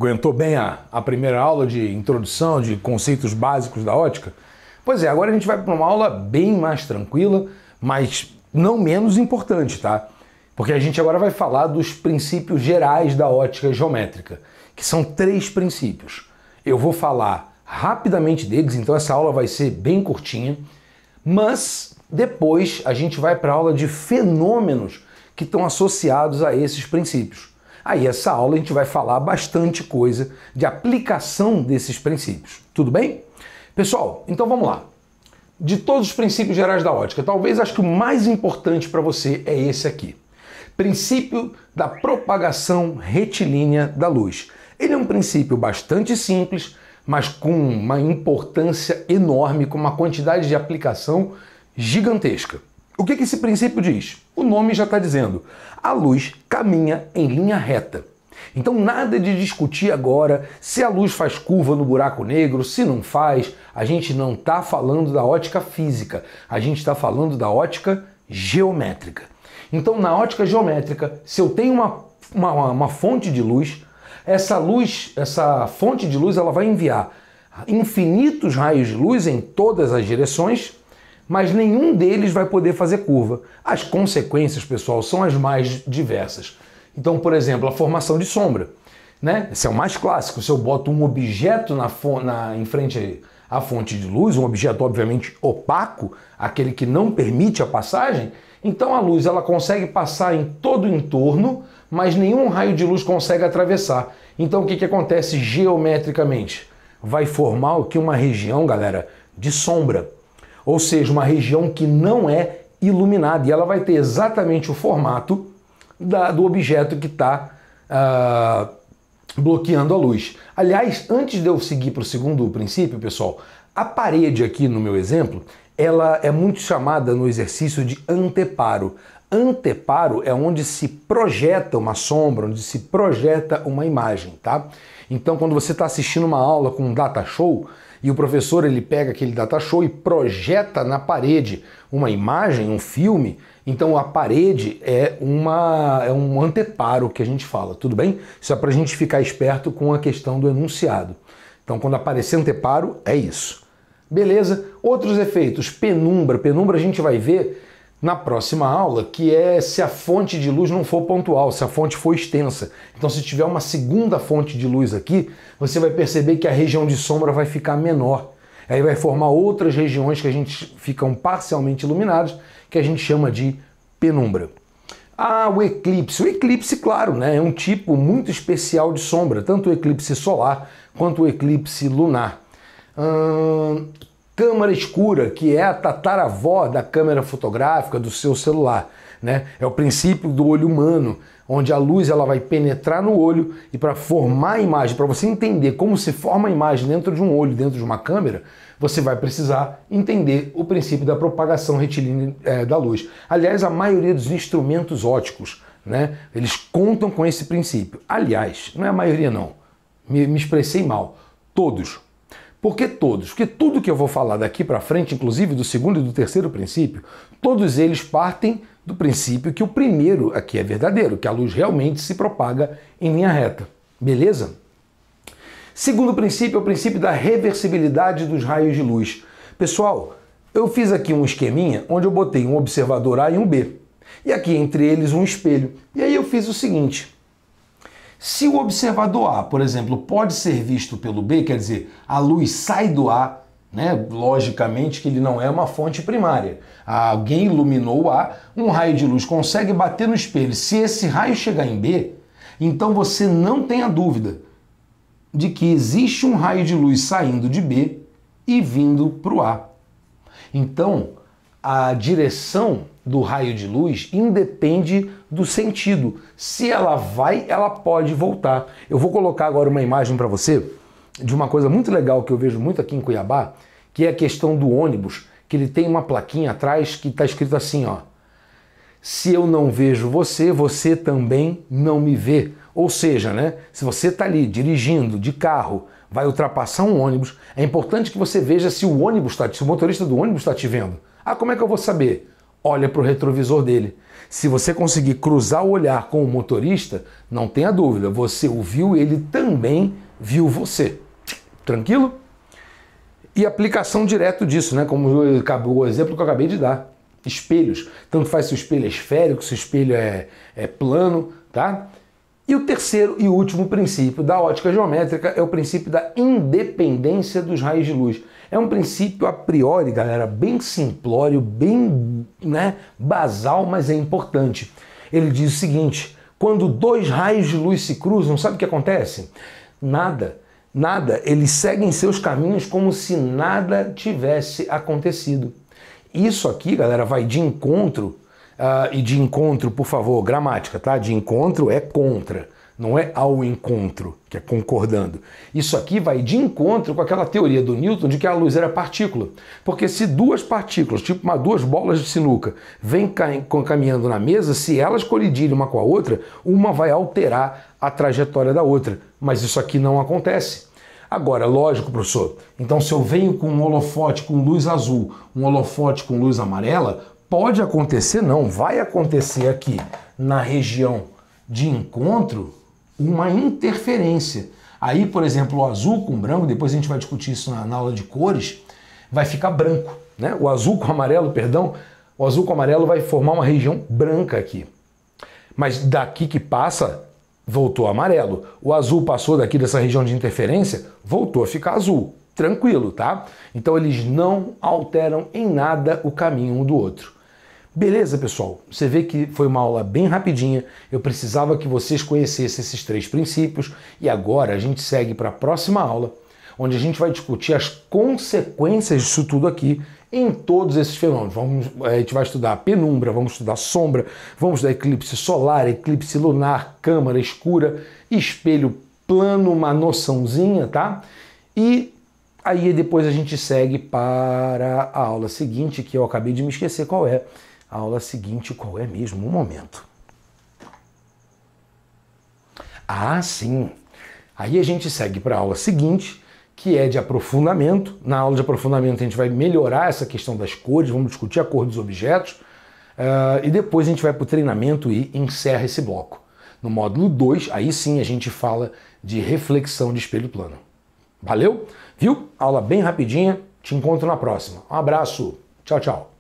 Aguentou bem a primeira aula de introdução, de conceitos básicos da ótica? Pois é, agora a gente vai para uma aula bem mais tranquila, mas não menos importante, tá? Porque a gente agora vai falar dos princípios gerais da ótica geométrica, que são 3 princípios. Eu vou falar rapidamente deles, então essa aula vai ser bem curtinha, mas depois a gente vai para a aula de fenômenos que estão associados a esses princípios. Aí essa aula a gente vai falar bastante coisa de aplicação desses princípios. Tudo bem? Pessoal, então vamos lá. De todos os princípios gerais da ótica, talvez acho que o mais importante para você é esse aqui. Princípio da propagação retilínea da luz. Ele é um princípio bastante simples, mas com uma importância enorme, com uma quantidade de aplicação gigantesca. O que esse princípio diz? O nome já está dizendo. A luz caminha em linha reta. Então nada de discutir agora se a luz faz curva no buraco negro, se não faz. A gente não está falando da ótica física, a gente está falando da ótica geométrica. Então na ótica geométrica, se eu tenho uma fonte de luz, essa fonte de luz ela vai enviar infinitos raios de luz em todas as direções, mas nenhum deles vai poder fazer curva. As consequências, pessoal, são as mais diversas. Então, por exemplo, a formação de sombra, né? Esse é o mais clássico. Se eu boto um objeto em frente à fonte de luz, um objeto obviamente opaco, aquele que não permite a passagem, então a luz ela consegue passar em todo o entorno, mas nenhum raio de luz consegue atravessar. Então o que acontece geometricamente? Vai formar o que? Uma região, galera, de sombra. Ou seja, uma região que não é iluminada, e ela vai ter exatamente o formato do objeto que está bloqueando a luz. Aliás, antes de eu seguir para o segundo princípio, pessoal, a parede aqui no meu exemplo, ela é muito chamada no exercício de anteparo. Anteparo é onde se projeta uma sombra, onde se projeta uma imagem, tá? Então, quando você está assistindo uma aula com um data show, e o professor ele pega aquele data show e projeta na parede uma imagem, um filme, então a parede é um anteparo que a gente fala, tudo bem? Isso é para a gente ficar esperto com a questão do enunciado. Então quando aparecer anteparo, é isso. Beleza? Outros efeitos, penumbra. Penumbra a gente vai ver na próxima aula, que é se a fonte de luz não for pontual, se a fonte for extensa. Então se tiver uma segunda fonte de luz aqui, você vai perceber que a região de sombra vai ficar menor. Aí vai formar outras regiões que a gente ficam parcialmente iluminadas, que a gente chama de penumbra. Ah, o eclipse. O eclipse, claro, né, é um tipo muito especial de sombra, tanto o eclipse solar quanto o eclipse lunar. Câmara escura, que é a tataravó da câmera fotográfica do seu celular, né? É o princípio do olho humano, onde a luz ela vai penetrar no olho e para formar a imagem, para você entender como se forma a imagem dentro de um olho, dentro de uma câmera, você vai precisar entender o princípio da propagação retilínea da luz. Aliás, a maioria dos instrumentos ópticos, né, eles contam com esse princípio. Aliás, não é a maioria não, me expressei mal, todos. Por que todos? Porque tudo que eu vou falar daqui para frente, inclusive do segundo e do terceiro princípio, todos eles partem do princípio que o primeiro aqui é verdadeiro, que a luz realmente se propaga em linha reta. Beleza? Segundo princípio é o princípio da reversibilidade dos raios de luz. Pessoal, eu fiz aqui um esqueminha onde eu botei um observador A e um B. E aqui entre eles um espelho. E aí eu fiz o seguinte. Se o observador A, por exemplo, pode ser visto pelo B, quer dizer, a luz sai do A, né? Logicamente que ele não é uma fonte primária. Alguém iluminou o A, um raio de luz consegue bater no espelho. Se esse raio chegar em B, então você não tenha dúvida de que existe um raio de luz saindo de B e vindo para o A. Então, a direção do raio de luz independe do sentido. Se ela vai, ela pode voltar. Eu vou colocar agora uma imagem para você de uma coisa muito legal que eu vejo muito aqui em Cuiabá, que é a questão do ônibus, que ele tem uma plaquinha atrás que está escrito assim, ó: se eu não vejo você, você também não me vê. Ou seja, né, se você está ali dirigindo de carro, vai ultrapassar um ônibus, é importante que você veja se o motorista do ônibus está te vendo. Ah, como é que eu vou saber? olha para o retrovisor dele. Se você conseguir cruzar o olhar com o motorista, não tenha dúvida, você o viu, ele também viu você. Tranquilo? E aplicação direto disso, né? Como o exemplo que eu acabei de dar. Espelhos. Tanto faz se o espelho é esférico, se o espelho é plano, tá? E o terceiro e último princípio da ótica geométrica é o princípio da independência dos raios de luz. É um princípio a priori, galera, bem simplório, bem, basal, mas é importante. Ele diz o seguinte: quando dois raios de luz se cruzam, sabe o que acontece? Nada. Eles seguem seus caminhos como se nada tivesse acontecido. Isso aqui, galera, vai de encontro, e de encontro, por favor, gramática, tá? De encontro é contra, não é ao encontro, que é concordando. Isso aqui vai de encontro com aquela teoria do Newton de que a luz era partícula. Porque se duas partículas, tipo duas bolas de sinuca, vêm caminhando na mesa, se elas colidirem uma com a outra, uma vai alterar a trajetória da outra. Mas isso aqui não acontece. Agora, lógico, professor, então se eu venho com um holofote com luz azul, um holofote com luz amarela, pode acontecer, não, vai acontecer aqui na região de encontro uma interferência. Aí, por exemplo, o azul com branco, depois a gente vai discutir isso na aula de cores, vai ficar branco, né? O azul com amarelo, perdão, o azul com amarelo vai formar uma região branca aqui. Mas daqui que passa, voltou amarelo. O azul passou daqui dessa região de interferência, voltou a ficar azul. Tranquilo, tá? Então eles não alteram em nada o caminho um do outro. Beleza, pessoal? Você vê que foi uma aula bem rapidinha. Eu precisava que vocês conhecessem esses três princípios e agora a gente segue para a próxima aula, onde a gente vai discutir as consequências disso tudo aqui em todos esses fenômenos. A gente vai estudar penumbra, vamos estudar sombra, vamos estudar eclipse solar, eclipse lunar, câmara escura, espelho plano, uma noçãozinha, tá? E aí depois a gente segue para a aula seguinte, que eu acabei de me esquecer qual é. A aula seguinte, qual é mesmo? Um momento. Ah, sim! Aí a gente segue para a aula seguinte, que é de aprofundamento. Na aula de aprofundamento a gente vai melhorar essa questão das cores, vamos discutir a cor dos objetos, e depois a gente vai para o treinamento e encerra esse bloco. No módulo 2, aí sim a gente fala de reflexão de espelho plano. Valeu? Viu? Aula bem rapidinha, te encontro na próxima. Um abraço, tchau, tchau.